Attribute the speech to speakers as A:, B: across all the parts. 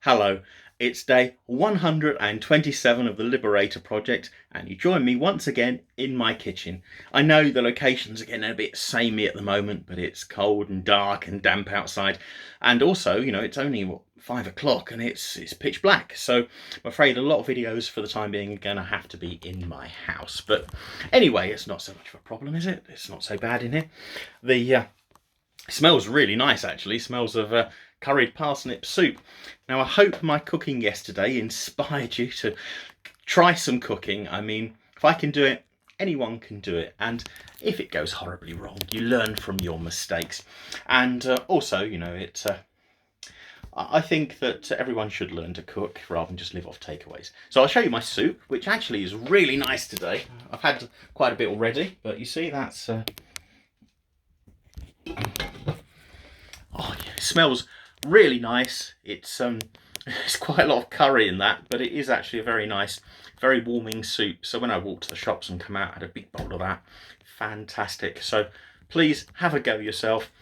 A: Hello, it's day 127 of the Liberator project, and you join me once again in my kitchen. I know the locations are getting a bit samey at the moment, but it's cold and dark and damp outside, and also, it's only 5 o'clock and it's pitch black, so I'm afraid a lot of videos for the time being are going to have to be in my house. But anyway, it's not so much of a problem, is it? It's not so bad in here. The smells really nice, actually. Smells of curried parsnip soup. Now, I hope my cooking yesterday inspired you to try some cooking. I mean, if I can do it, anyone can do it. And if it goes horribly wrong, you learn from your mistakes. And also, I think that everyone should learn to cook rather than just live off takeaways. So I'll show you my soup, which actually is really nice today. I've had quite a bit already, but you see that's... Oh, yeah, it smells really nice. It's it's quite a lot of curry in that, but it is actually a very nice, very warming soup. So when I walked to the shops and come out, I had a big bowl of that. Fantastic. So please have a go yourself.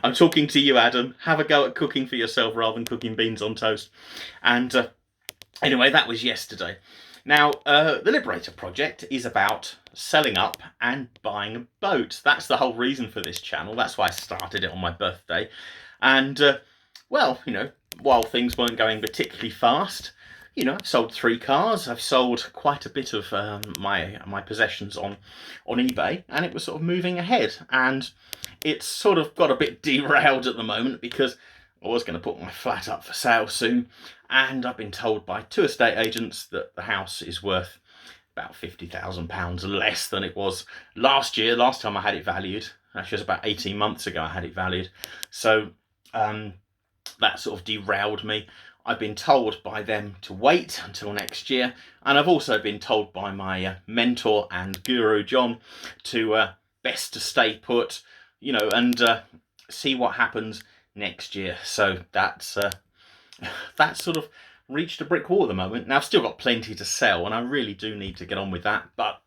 A: I'm talking to you, Adam. Have a go at cooking for yourself rather than cooking beans on toast. And anyway, that was yesterday. Now, the Liberator project is about selling up and buying a boat. That's the whole reason for this channel. That's why I started it on my birthday. And, well, while things weren't going particularly fast, I've sold 3 cars. I've sold quite a bit of my possessions on eBay, and it was sort of moving ahead. And it's sort of got a bit derailed at the moment because I was going to put my flat up for sale soon, and I've been told by 2 estate agents that the house is worth about £50,000 less than it was last year. Last time I had it valued, actually it was about 18 months ago I had it valued. So that sort of derailed me. I've been told by them to wait until next year, and I've also been told by my mentor and guru John to best to stay put, and see what happens next year. So that's sort of reached a brick wall at the moment. Now, I've still got plenty to sell, and I really do need to get on with that, but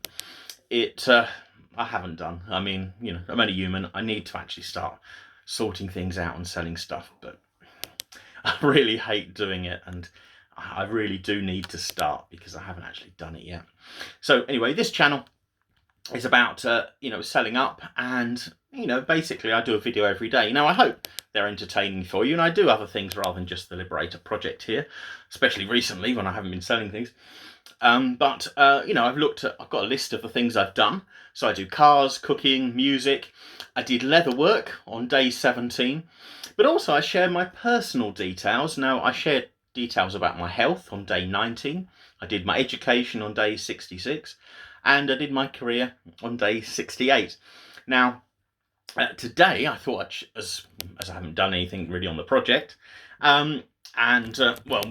A: I haven't done. I mean, I'm only human. I need to actually start sorting things out and selling stuff, but I really hate doing it, and I really do need to start because I haven't actually done it yet. So anyway, this channel is about selling up, and basically I do a video every day. Now, I hope they're entertaining for you, and I do other things rather than just the Liberator project here, especially recently when I haven't been selling things. I've got a list of the things I've done. So I do cars, cooking, music. I did leather work on day 17, but also I share my personal details. Now, I shared details about my health on day 19. I did my education on day 66, and I did my career on day 68. Now, today I thought, as I haven't done anything really on the project, well,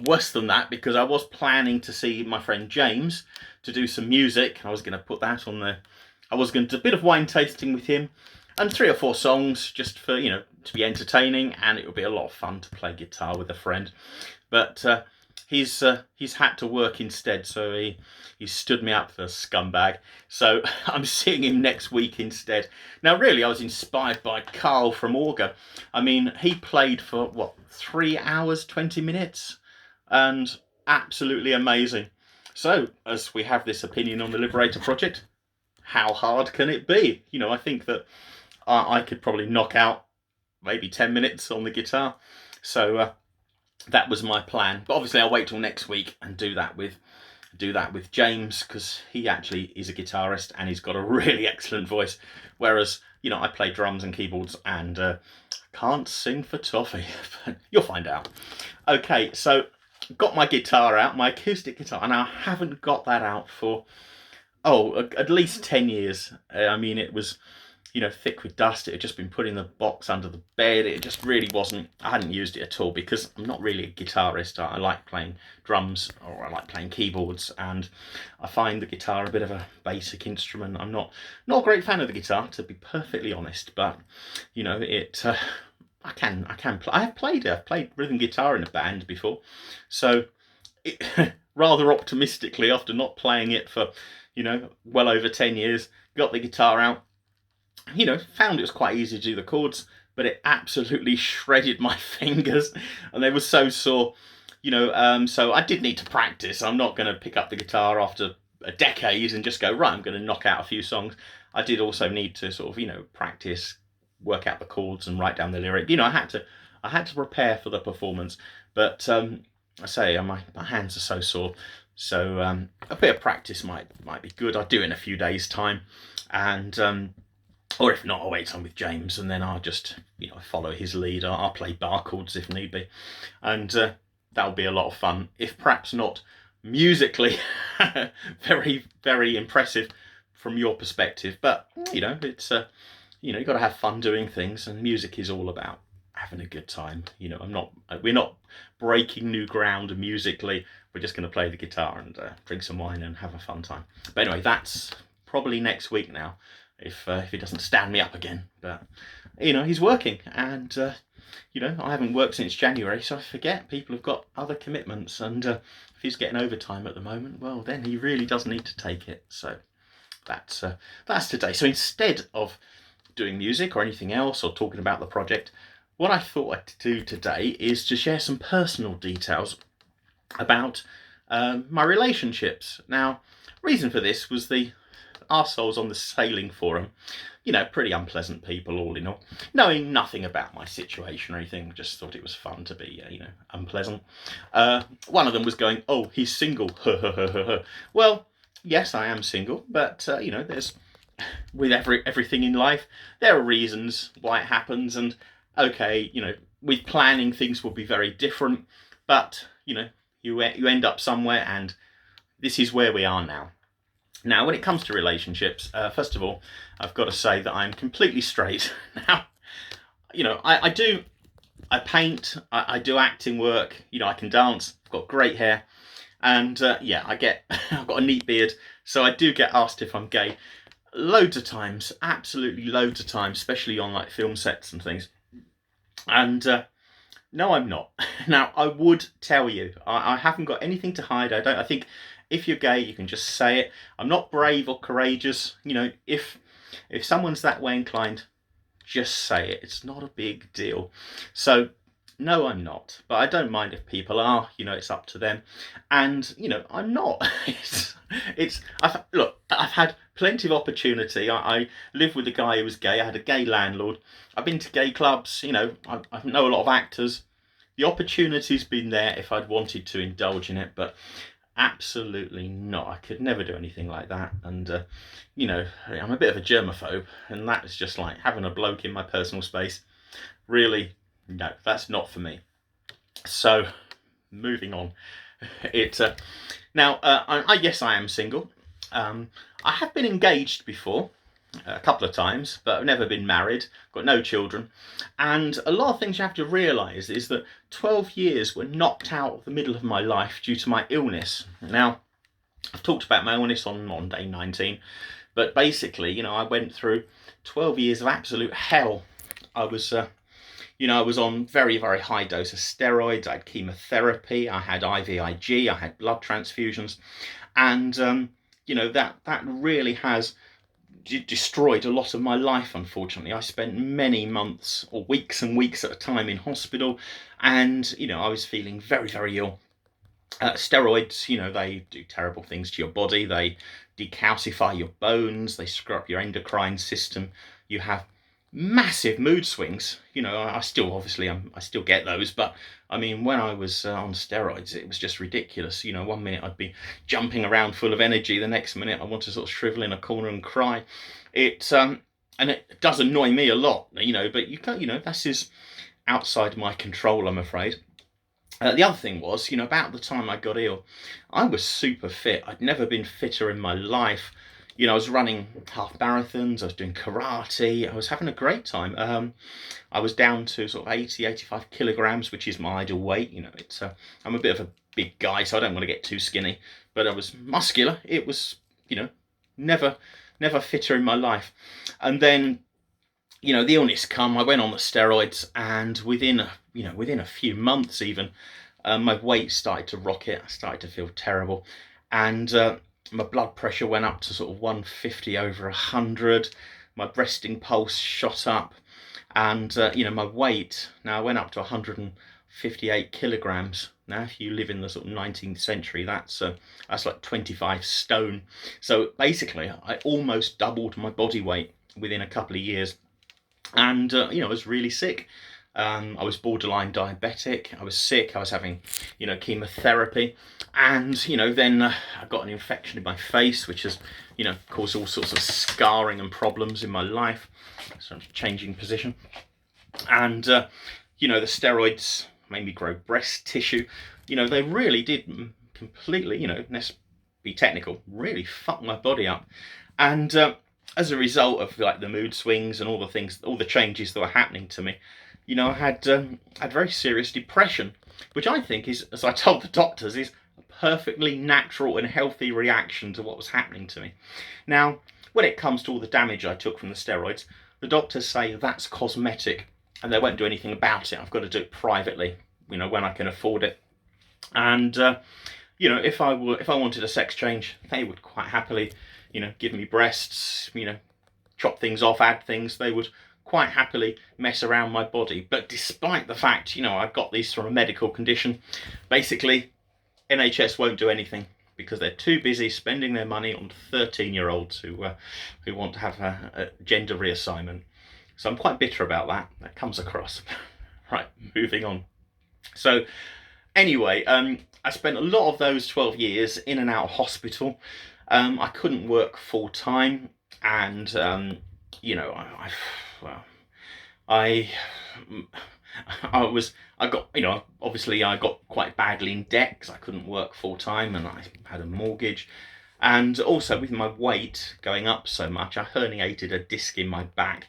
A: worse than that, because I was planning to see my friend James to do some music. I was going to put that on there. I was going to do a bit of wine tasting with him and 3 or 4 songs just for, to be entertaining, and it would be a lot of fun to play guitar with a friend. But he's had to work instead, so he stood me up, the scumbag. So I'm seeing him next week instead. Now, really, I was inspired by Carl from Auger. I mean, he played for 3 hours 20 minutes, and absolutely amazing. So, as we have this opinion on the Liberator project, how hard can it be? I think that I could probably knock out maybe 10 minutes on the guitar. So that was my plan. But obviously I'll wait till next week and do that with James, because he actually is a guitarist and he's got a really excellent voice. Whereas, I play drums and keyboards and can't sing for toffee. You'll find out. Okay, so got my guitar out, my acoustic guitar, and I haven't got that out for, at least 10 years. I mean, it was, thick with dust. It had just been put in the box under the bed. It just really wasn't, I hadn't used it at all because I'm not really a guitarist. I like playing drums, or I like playing keyboards, and I find the guitar a bit of a basic instrument. I'm not a great fan of the guitar, to be perfectly honest, but I can play. I've played rhythm guitar in a band before, so rather optimistically, after not playing it for well over 10 years, got the guitar out. Found it was quite easy to do the chords, but it absolutely shredded my fingers, and they were so sore. So I did need to practice. I'm not going to pick up the guitar after a decade and just go, right, I'm going to knock out a few songs. I did also need to sort of, practice, work out the chords and write down the lyric. I had to prepare for the performance. But I say my hands are so sore. So a bit of practice might be good. I'll do it in a few days' time. And or if not, I'll wait on with James, and then I'll just follow his lead. I'll play bar chords if need be. And that'll be a lot of fun, if perhaps not musically very, very impressive from your perspective. But it's you've got to have fun doing things, and music is all about having a good time. We're not breaking new ground musically. We're just going to play the guitar and drink some wine and have a fun time. But anyway, that's probably next week now, if he doesn't stand me up again. But he's working, and I haven't worked since January, so I forget people have got other commitments. And if he's getting overtime at the moment, well, then he really does need to take it. So that's today. So instead of doing music or anything else, or talking about the project, what I thought I'd do today is to share some personal details about my relationships. Now, reason for this was the arseholes on the sailing forum, pretty unpleasant people all in all, knowing nothing about my situation or anything, just thought it was fun to be, unpleasant. One of them was going, oh, he's single. Well, yes, I am single, but, there's, with everything in life, there are reasons why it happens, and okay, with planning, things will be very different, but, you end up somewhere, and this is where we are now. Now, when it comes to relationships, first of all, I've got to say that I'm completely straight. Now, I paint, I do acting work, I can dance, I've got great hair, and I've got a neat beard, so I do get asked if I'm gay loads of times, absolutely loads of times, especially on like film sets and things. And no, I'm not. Now, I would tell you, I haven't got anything to hide. I think if you're gay, you can just say it. I'm not brave or courageous. If someone's that way inclined, just say it. It's not a big deal. So, no, I'm not. But I don't mind if people are. It's up to them. And I'm not. I've had plenty of opportunity. I lived with a guy who was gay. I had a gay landlord. I've been to gay clubs. I know a lot of actors. The opportunity's been there if I'd wanted to indulge in it, but absolutely not. I could never do anything like that. And I'm a bit of a germaphobe, and that is just like having a bloke in my personal space. Really, no, that's not for me. So, moving on. Yes, I am single. I have been engaged before, a couple of times, but I've never been married, got no children. And a lot of things you have to realise is that 12 years were knocked out of the middle of my life due to my illness. Now, I've talked about my illness on day 19, but basically, I went through 12 years of absolute hell. I was on very, very high dose of steroids. I had chemotherapy, I had IVIG, I had blood transfusions, and that really has destroyed a lot of my life, unfortunately. I spent many months or weeks and weeks at a time in hospital, and I was feeling very, very ill. Steroids, they do terrible things to your body. They decalcify your bones, they screw up your endocrine system. You have massive mood swings. I still get those, but I mean, when I was on steroids, it was just ridiculous. 1 minute I'd be jumping around full of energy, the next minute I want to sort of shrivel in a corner and cry. And it does annoy me a lot, but you can't, this is outside my control, I'm afraid. The other thing was, about the time I got ill, I was super fit. I'd never been fitter in my life. I was running half marathons, I was doing karate, I was having a great time. I was down to sort of 85 kilograms, which is my ideal weight. I'm a bit of a big guy, so I don't want to get too skinny, but I was muscular. It was, never fitter in my life. And then, the illness come, I went on the steroids, and within a few months even, my weight started to rocket. I started to feel terrible, and my blood pressure went up to sort of 150 over 100. My resting pulse shot up. And my weight now went up to 158 kilograms. Now, if you live in the sort of 19th century, that's like 25 stone. So basically, I almost doubled my body weight within a couple of years, and I was really sick. I was borderline diabetic. I was sick. I was having, chemotherapy, and then I got an infection in my face, which has, caused all sorts of scarring and problems in my life. So I'm changing position, and the steroids made me grow breast tissue. They really did completely, let's be technical, really fuck my body up, and as a result of like the mood swings and all the things, all the changes that were happening to me, I had very serious depression, which I think is, as I told the doctors, is a perfectly natural and healthy reaction to what was happening to me. Now, when it comes to all the damage I took from the steroids, the doctors say that's cosmetic and they won't do anything about it. I've got to do it privately, when I can afford it. And if I wanted a sex change, they would quite happily, give me breasts, chop things off, add things. They would quite happily mess around my body. But despite the fact, I've got these from a medical condition, basically NHS won't do anything because they're too busy spending their money on 13-year-olds who want to have a gender reassignment. So I'm quite bitter about that. That comes across. Right, moving on. So anyway, I spent a lot of those 12 years in and out of hospital. I couldn't work full time, and I got quite badly in debt because I couldn't work full time and I had a mortgage. And also with my weight going up so much, I herniated a disc in my back,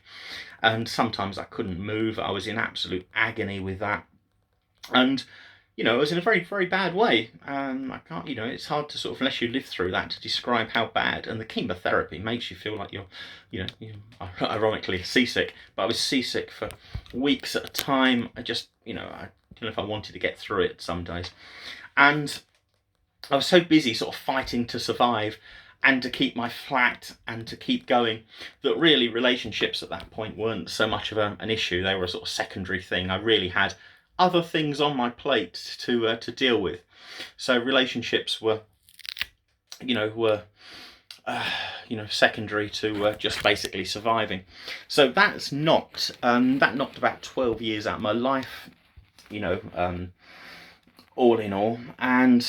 A: and sometimes I couldn't move. I was in absolute agony with that. And I was in a very, very bad way. I can't, it's hard to sort of, unless you live through that, to describe how bad. And the chemotherapy makes you feel like you're ironically seasick. But I was seasick for weeks at a time. I just, I don't know if I wanted to get through it some days. And I was so busy sort of fighting to survive and to keep my flat and to keep going that really relationships at that point weren't so much of an issue. They were a sort of secondary thing. I really had other things on my plate to deal with. So relationships were secondary to just basically surviving. So that knocked about 12 years out of my life, all in all, and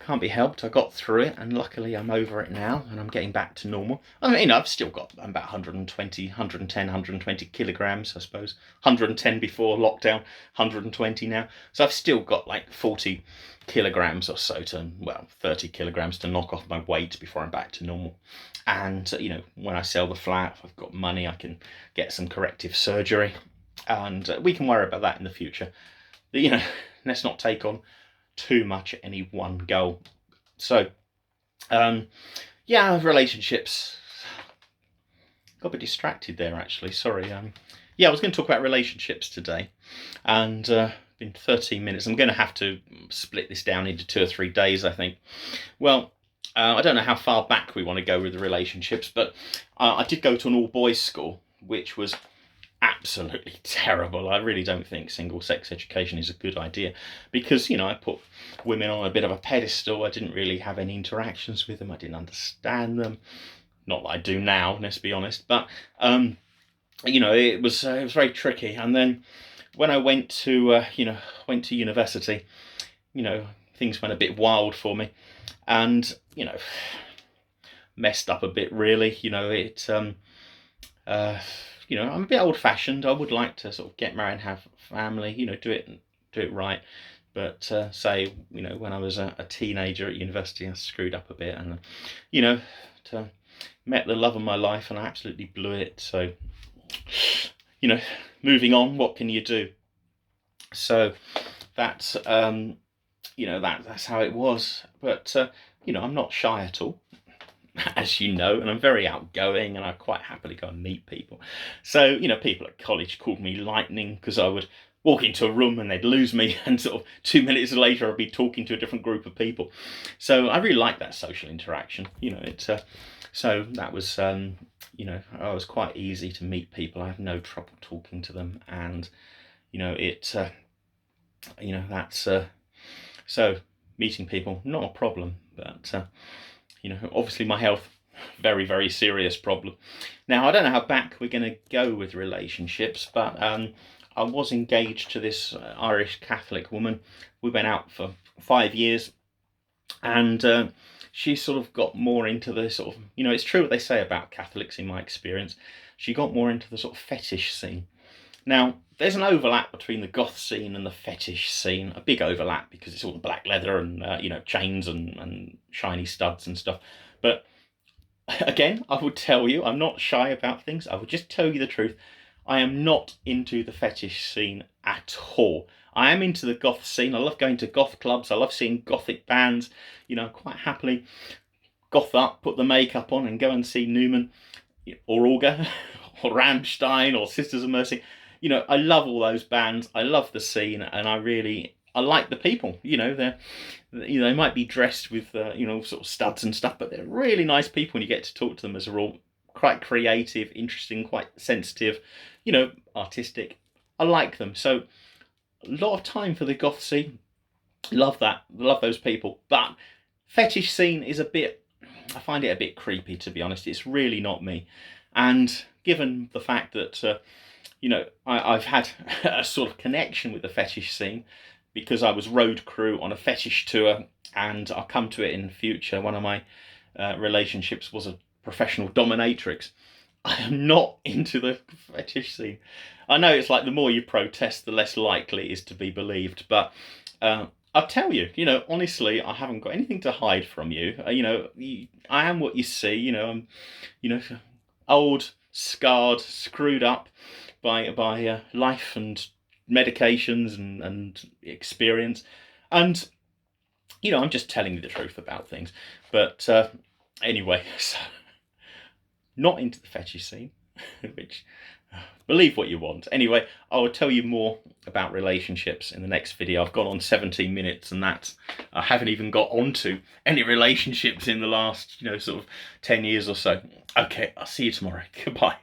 A: can't be helped. I got through it, and luckily I'm over it now, and I'm getting back to normal. I mean, I've still got about 120 kilograms, I suppose. 110 before lockdown, 120 now. So I've still got like 40 kilograms or so 30 kilograms to knock off my weight before I'm back to normal. And, when I sell the flat, if I've got money, I can get some corrective surgery, and we can worry about that in the future. But, let's not take on too much at any one go. So relationships, got a bit distracted there actually, sorry. I was going to talk about relationships today, and been 13 minutes. I'm going to have to split this down into 2 or 3 days, I think. Well, I don't know how far back we want to go with the relationships, but I did go to an all-boys school, which was absolutely terrible. I really don't think single sex education is a good idea because, I put women on a bit of a pedestal. I didn't really have any interactions with them. I didn't understand them. Not that I do now, let's be honest. But, it was very tricky. And then when I went to university, things went a bit wild for me, and, messed up a bit really. I'm a bit old-fashioned. I would like to sort of get married and have a family, do it right. But say, when I was a teenager at university, I screwed up a bit, and met the love of my life, and I absolutely blew it. So, moving on. What can you do? So that's that's how it was. But I'm not shy at all, as you know, and I'm very outgoing, and I quite happily go and meet people. So, people at college called me lightning because I would walk into a room and they'd lose me, and sort of 2 minutes later I'd be talking to a different group of people. So I really like that social interaction. It's So that was, you know, I was quite easy to meet people. I have no trouble talking to them, and you know, you know, that's so meeting people not a problem, but you know, obviously my health, very, very serious problem. Now, I don't know how back we're going to go with relationships, but I was engaged to this Irish Catholic woman. We went out for 5 years, and she sort of got more into the sort of, you know, it's true what they say about Catholics in my experience. She got more into the sort of fetish scene. Now, there's an overlap between the goth scene and the fetish scene, a big overlap because it's all the black leather and, you know, chains and shiny studs and stuff. But again, I would tell you, I'm not shy about things. I would just tell you the truth. I am not into the fetish scene at all. I am into the goth scene. I love going to goth clubs. I love seeing gothic bands. You know, quite happily goth up, put the makeup on and go and see Newman or Olga or Rammstein or Sisters of Mercy. You know, I love all those bands. I love the scene, and I like the people. You know, they might be dressed with you know, sort of studs and stuff, but they're really nice people, and you get to talk to them as a rule. Quite creative, interesting, quite sensitive, you know, artistic. I like them. So a lot of time for the goth scene. Love that. Love those people. But fetish scene is a bit, I find it a bit creepy, to be honest. It's really not me. And given the fact that you know, I've had a sort of connection with the fetish scene because I was road crew on a fetish tour, and I'll come to it in the future. One of my relationships was a professional dominatrix. I am not into the fetish scene. I know it's like the more you protest, the less likely it is to be believed, but I'll tell you, you know, honestly, I haven't got anything to hide from you. You know, I am what you see. You know, I'm, you know, old, scarred, screwed up by life and medications and experience, and you know, I'm just telling you the truth about things. But anyway, so not into the fetish scene, which believe what you want. Anyway, I will tell you more about relationships in the next video. I've gone on 17 minutes, and that's, I haven't even got onto any relationships in the last, you know, sort of 10 years or so. Okay, I'll see you tomorrow. Goodbye.